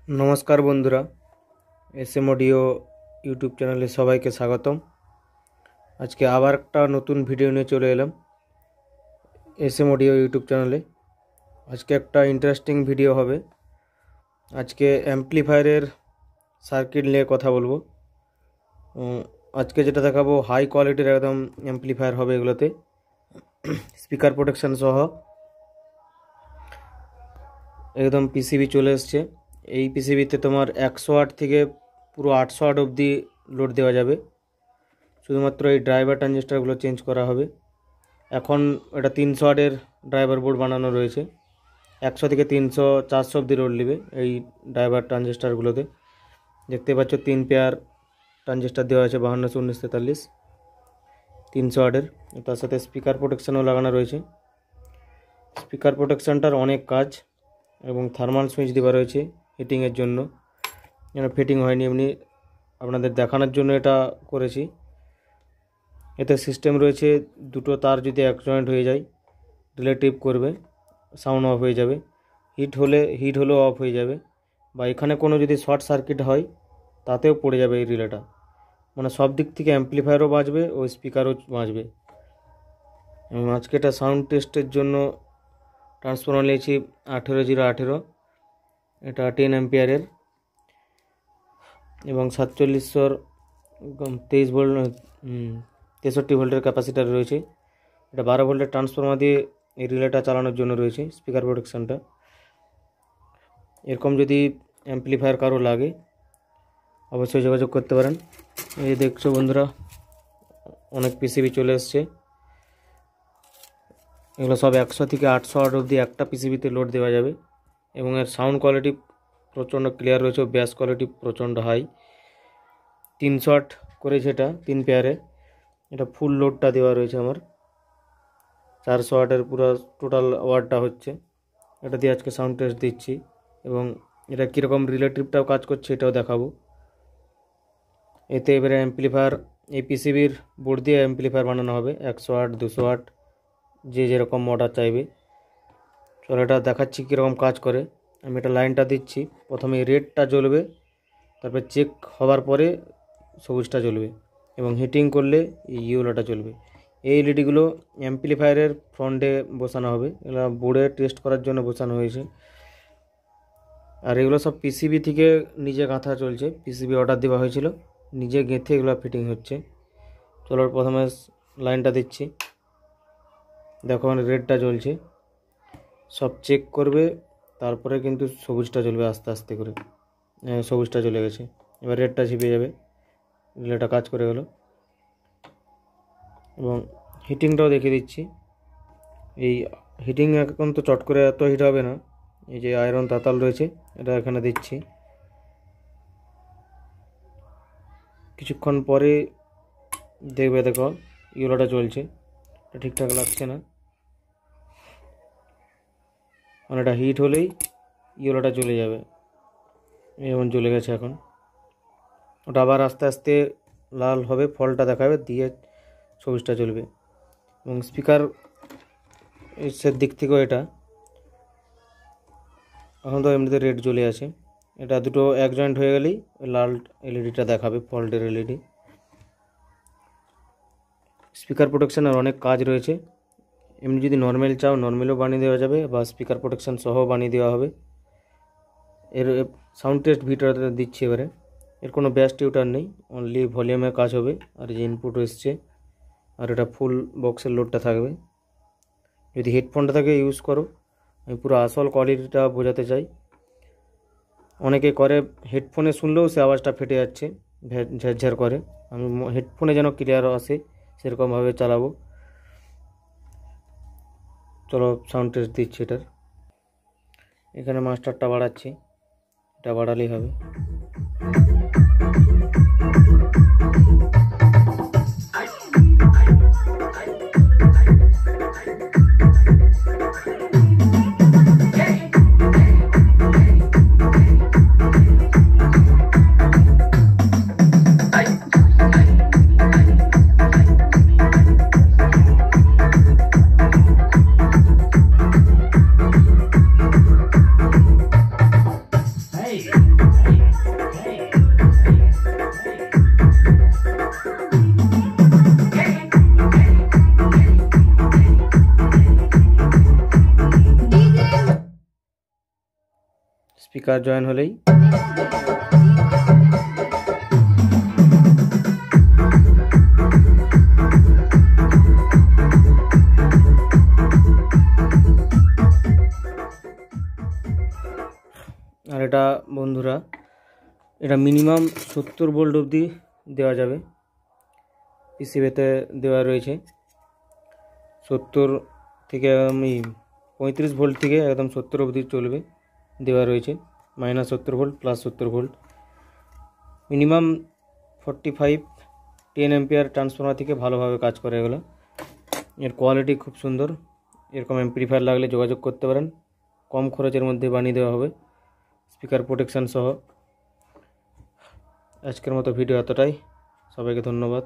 नमस्कार बंधुरा S M audio YouTube चैनले सबाइके स्वागतम। आज के आबार एक नतून भिडियो निये चले एलाम एस एम ऑडियो यूट्यूब चैनले। आज के एक इंटरेस्टिंग भिडियो होबे। आज के एम्प्लीफायरेर सार्किट निये कथा बोलबो। आज के जेटा देखाबो हाई क्वालिटिर एकदम एम्प्लीफायर होबे। एगुलोते स्पीकार प्रोटेक्शन सह एकदम पीसीबी चले एसेछे। এই পিসিবিতে তোমার 100 ওয়াট থেকে পুরো 800 ওয়াট অবধি লোড দেওয়া যাবে। শুধুমাত্র এই ড্রাইভার ট্রানজিস্টারগুলো চেঞ্জ করা হবে। এখন এটা 300 ওয়াটের ড্রাইভার বোর্ড বানানো রয়েছে। 100 থেকে 300 400 অবধি লোড নেবে এই ড্রাইভার ট্রানজিস্টারগুলোতে। দেখতে পাচ্ছ 3 পেয়ার ট্রানজিস্টার দেওয়া আছে 52 19 43 300 ওয়াটের। তার সাথে স্পিকার প্রোটেকশনও লাগানো রয়েছে। স্পিকার প্রোটেকশনটার অনেক কাজ এবং থার্মাল সুইচ দেওয়া রয়েছে হিটিংয়ের জন্য। যেন ফিটিং হয়নি এমনি আপনাদের দেখানোর জন্য এটা করেছি। এতে সিস্টেম রয়েছে দুটো তার যদি এক জয়েন্ট হয়ে যায় রিলেটিভ করবে, সাউন্ড অফ হয়ে যাবে। হিট হলেও অফ হয়ে যাবে, বা এখানে কোনো যদি শর্ট সার্কিট হয় তাতেও পড়ে যাবে এই রিলেটা। মানে সব দিক থেকে অ্যাম্প্লিফায়ারও বাঁচবে ও স্পিকারও বাঁচবে। এবং আজকে এটা সাউন্ড টেস্টের জন্য ট্রান্সফরমার নিয়েছি 18018। এটা 10 এম্পিয়ারের এবং 4700 23 ভোল্ট 63 ভোল্টের ক্যাপাসিটার রয়েছে। এটা 12 ভোল্টের ট্রান্সফরমার দিয়ে এই রিলেটা চালানোর জন্য রয়েছে স্পিকার প্রোটেকশনটা। এরকম যদি অ্যাম্প্লিফায়ার কারো লাগে অবশ্যই যোগাযোগ করতে পারেন। এই দেখছো বন্ধুরা অনেক পিসিবি চলে এসছে। এগুলো সব 100 থেকে 800 ওয়াট অবধি একটা পিসিবিতে লোড দেওয়া যাবে। এবং এর সাউন্ড কোয়ালিটি প্রচণ্ড ক্লিয়ার রয়েছে, ব্যাস কোয়ালিটি প্রচণ্ড হাই। 300 ওয়াট করেছে এটা 3 পেয়ারে। এটা ফুল লোডটা দেওয়া রয়েছে আমার 400 ওয়াটের পুরো টোটাল ওয়াটটা হচ্ছে। এটা দিয়ে আজকে সাউন্ড টেস্ট দিচ্ছি এবং এটা কীরকম রিলেটিভটাও কাজ করছে এটাও দেখাবো। এতে এবারে অ্যাম্প্লিফায়ার এই পিসিবির বোর্ড দিয়ে অ্যাম্প্লিফায়ার বানানো হবে 100 ওয়াট 200 ওয়াট যে যেরকম মডেল চাইবে। চলো এটা দেখাচ্ছি কীরকম কাজ করে। আমি এটা লাইনটা দিচ্ছি, প্রথমে রেডটা জ্বলবে, তারপর চেক হওয়ার পরে সবুজটা জ্বলবে এবং হিটিং করলে ইয়েলোটা জ্বলবে। এই এলইডিগুলো অ্যাম্প্লিফায়ারের ফ্রন্টে বসানো হবে। এগুলো বোর্ডে টেস্ট করার জন্য বসানো হয়েছে। আর এগুলো সব পিসিবি থেকে নিজে গাঁথা চলছে, পিসিবি অর্ডার দেওয়া হয়েছিল, নিজে গেঁথে এগুলো ফিটিং হচ্ছে। চলো প্রথমে লাইনটা দিচ্ছি, দেখো রেডটা জ্বলছে, সব চেক করবে তারপরে কিন্তু সবুজটা জ্বলবে আস্তে আস্তে করে। সবুজটা জ্বলে গেছে, এবার রেডটা ঝিপে যাবে, রিলেটা কাজ করে গেল। এবং হিটিংটাও দেখিয়ে দিচ্ছি। এই হিটিং এখন তো চট করে এত হিট হবে না। এই যে আয়রন তাতাল রয়েছে এটা এখানে দিচ্ছি, কিছুক্ষণ পরে দেখবে দেখো ইয়েলোটা জ্বলছে। এটা ঠিকঠাক লাগছে না, মানে এটা হিট হলেই ইয়েলোটা চলে যাবে। যেমন জ্বলে গেছে এখন, ওটা আবার আস্তে আস্তে লাল হবে, ফলটা দেখাবে, দিয়ে সবুজটা জ্বলবে। এবং স্পিকার এর দিক থেকেও এটা এখন তো এমনিতে রেড জ্বলে আছে। এটা দুটো এক জয়েন্ট হয়ে গেলেই লাল এলইডিটা দেখাবে, ফল্টের এলইডি। স্পিকার প্রোটেকশনের অনেক কাজ রয়েছে। এমনি যদি নর্মাল চাও নর্মালও বানিয়ে দেওয়া যাবে, বা স্পিকার প্রোটেকশন সহ বানিয়ে দেওয়া হবে। এর সাউন্ড টেস্ট ভিডিওটা দিচ্ছি এবারে। এর কোনো ব্যাস টিউটার নেই, অনলি ভলিউমের কাজ হবে। আর যে ইনপুট এসছে, আর এটা ফুল বক্সের লোডটা থাকবে। যদি হেডফোনটা থাকে ইউজ করো। আমি পুরো আসল কোয়ালিটিটা বোঝাতে চাই। অনেকে করে হেডফোনে শুনলেও সে আওয়াজটা ফেটে যাচ্ছে, ঝরঝর করে। আমি হেডফোনে যেন ক্লিয়ার আসে সেরকমভাবে চালাবো। চলো সাউন্ড টেস্ট দিচ্ছি এটার। এখানে মাস্টারটা বাড়াচ্ছি, এটা বাড়ালেই হবে। Hey! স্পিকার জয়েন হলেই আর এটা বন্ধুরা এটা মিনিমাম 70 ভোল্ট অবধি দেওয়া যাবে। পিসিবিতে দেওয়া রয়েছে 70 থেকে একদম 35 ভোল্ট থেকে একদম 70 অবধি চলবে দেওয়া রয়েছে, -70 volt +70 volt. Minimum 45 10 ampere transformer থেকে ভালোভাবে কাজ করে এগুলো। এর কোয়ালিটি খুব সুন্দর। এরকম অ্যাম্প্লিফায়ার লাগলে যোগাযোগ করতে পারেন, কম খরচের মধ্যে বানিয়ে দেওয়া হবে স্পিকার প্রোটেকশন সহ। আজকের মতো ভিডিও এতটাই, সবাইকে ধন্যবাদ।